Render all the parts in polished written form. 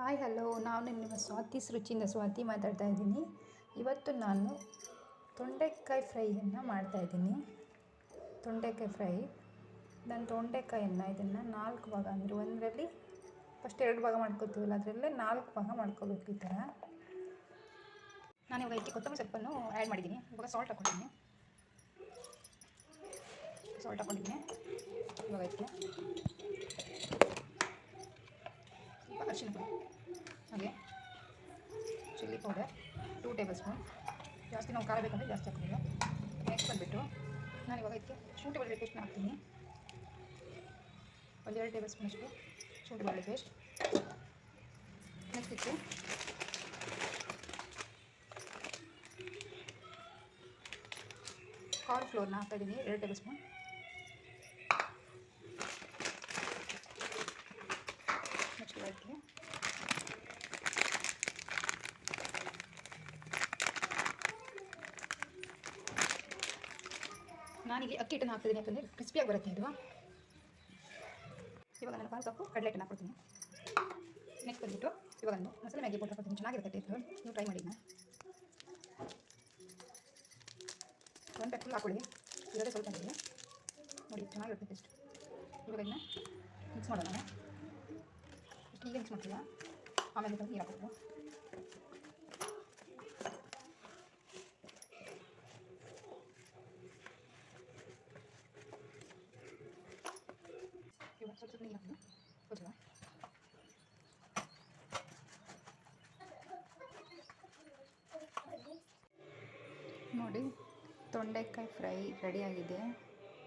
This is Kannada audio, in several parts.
ಹಾಯ್ ಹಲೋ, ನಾನು ನಿಮ್ಮ ಸ್ವಾತಿಸ್ ರುಚಿಯಿಂದ ಸ್ವಾತಿ ಮಾತಾಡ್ತಾ ಇದ್ದೀನಿ. ಇವತ್ತು ನಾನು ತೊಂಡೆಕಾಯಿ ಫ್ರೈಯನ್ನು ಮಾಡ್ತಾಯಿದ್ದೀನಿ. ತೊಂಡೆಕಾಯಿ ಫ್ರೈ. ನಾನು ತೊಂಡೆಕಾಯನ್ನು ಇದನ್ನು 4 ಭಾಗ, ಅಂದರೆ ಒಂದರಲ್ಲಿ ಫಸ್ಟ್ 2 ಭಾಗ ಮಾಡ್ಕೊತೀವಲ್ಲ, ಅದರಲ್ಲೇ 4 ಭಾಗ ಮಾಡ್ಕೋಬೇಕು ಈ ಥರ. ನಾನು ಇವಾಗ ಇದಕ್ಕೆ ಕೊತ್ತಂಬರಿ ಸೊಪ್ಪನ್ನು ಆ್ಯಡ್ ಮಾಡಿದ್ದೀನಿ. ಇವಾಗ ಸಾಲ್ಟ್ ಹಾಕ್ಕೊಂಡಿದ್ದೀನಿ. ಇವಾಗ ಇದಕ್ಕೆ ಸ್ವಲ್ಪ ಅರಿಶಿನ ಪುಡಿ, ಹಾಗೆ ಚಿಲ್ಲಿ ಪೌಡರ್ 2 ಟೇಬಲ್ ಸ್ಪೂನ್. ಜಾಸ್ತಿ ನಾವು ಖಾರ ಬೇಕಂದರೆ ಜಾಸ್ತಿ ಹಾಕ್ಬೋದು. ನೆಕ್ಸ್ಟ್ ಬಂದುಬಿಟ್ಟು ನಾನು ಇವಾಗ ಇದಕ್ಕೆ ಶುಂಠಿ ಬೆಳ್ಳುಳ್ಳಿ ಪೇಸ್ಟ್ನ ಹಾಕ್ತೀನಿ. 1-2 ಟೇಬಲ್ ಸ್ಪೂನಷ್ಟು ಶುಂಠಿ ಬೆಳ್ಳುಳ್ಳಿ ಪೇಸ್ಟ್. ನೆಕ್ಸ್ಟ್ ಇದಕ್ಕೆ ಕಾರ್ನ್ ಫ್ಲೋರ್ನ ಹಾಕ್ತಾಯಿದ್ದೀನಿ, 2 ಟೇಬಲ್ ಸ್ಪೂನ್. ನೆಕ್ಸ್ಟ್ ಇದಕ್ಕೆ ನಾನಿಲ್ಲಿ ಅಕ್ಕಿ ಹಿಟ್ಟನ್ನು ಹಾಕ್ತಿದ್ದೀನಿ, ಯಾಕಂದರೆ ಕ್ರಿಸ್ಪಿಯಾಗಿ ಬರುತ್ತೆ ಇದು. ಇವಾಗ ನಾನು 1 ಕಪ್ ಕಡಲೆ ಹಿಟ್ಟನ್ನು ಹಾಕ್ಕೊಡ್ತೀನಿ. ನೆಕ್ಸ್ಟ್ ಬಂದುಬಿಟ್ಟು ಇವಾಗ ನಾನು ಮಸಾಲೆ ಮ್ಯಾಗಿ ಪೌಡರ್ ಹಾಕ್ಕೊಡ್ತೀನಿ. ಚೆನ್ನಾಗಿರುತ್ತೆ ಟೇಸ್ಟ್, ನೀವು ಟ್ರೈ ಮಾಡಿ. 1 ಪ್ಯಾಕ್ ಫುಲ್ ಹಾಕ್ಕೊಳ್ಳಿ, ಇರೋದೇ ಸ್ವಲ್ಪ ಇದೆ ನೋಡಿ, ಚೆನ್ನಾಗಿರುತ್ತೆ ಟೇಸ್ಟ್. ಇವಾಗ ಇದನ್ನ ಮಿಕ್ಸ್ ಮಾಡೋಣ. ಇಷ್ಟು ಈಗ ಮಿಕ್ಸ್ ಮಾಡ್ತೀವಿ, ಆಮೇಲೆ ನೀರು ಹಾಕ್ಬೇಕು. ಇವಾಗ ಸ್ವಲ್ಪ ನೀರು ಹಾಕೋದು ಗೊತ್ತಿಲ್ಲ. ನೋಡಿ, ತೊಂಡೆಕಾಯಿ ಫ್ರೈ ರೆಡಿಯಾಗಿದೆ.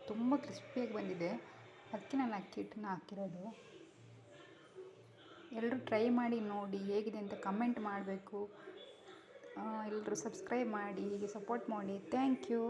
ತುಂಬ ಕ್ರಿಸ್ಪಿಯಾಗಿ ಬಂದಿದೆ, ಅದಕ್ಕೆ ನಾನು ಅಕ್ಕಿ ಹಿಟ್ಟನ್ನ ಹಾಕಿರೋದು. ಎಲ್ಲರೂ ಟ್ರೈ ಮಾಡಿ ನೋಡಿ ಹೇಗಿದೆ ಅಂತ ಕಮೆಂಟ್ ಮಾಡಬೇಕು. ಎಲ್ಲರೂ ಸಬ್ಸ್ಕ್ರೈಬ್ ಮಾಡಿ, ಹೀಗೆ ಸಪೋರ್ಟ್ ಮಾಡಿ. Thank you.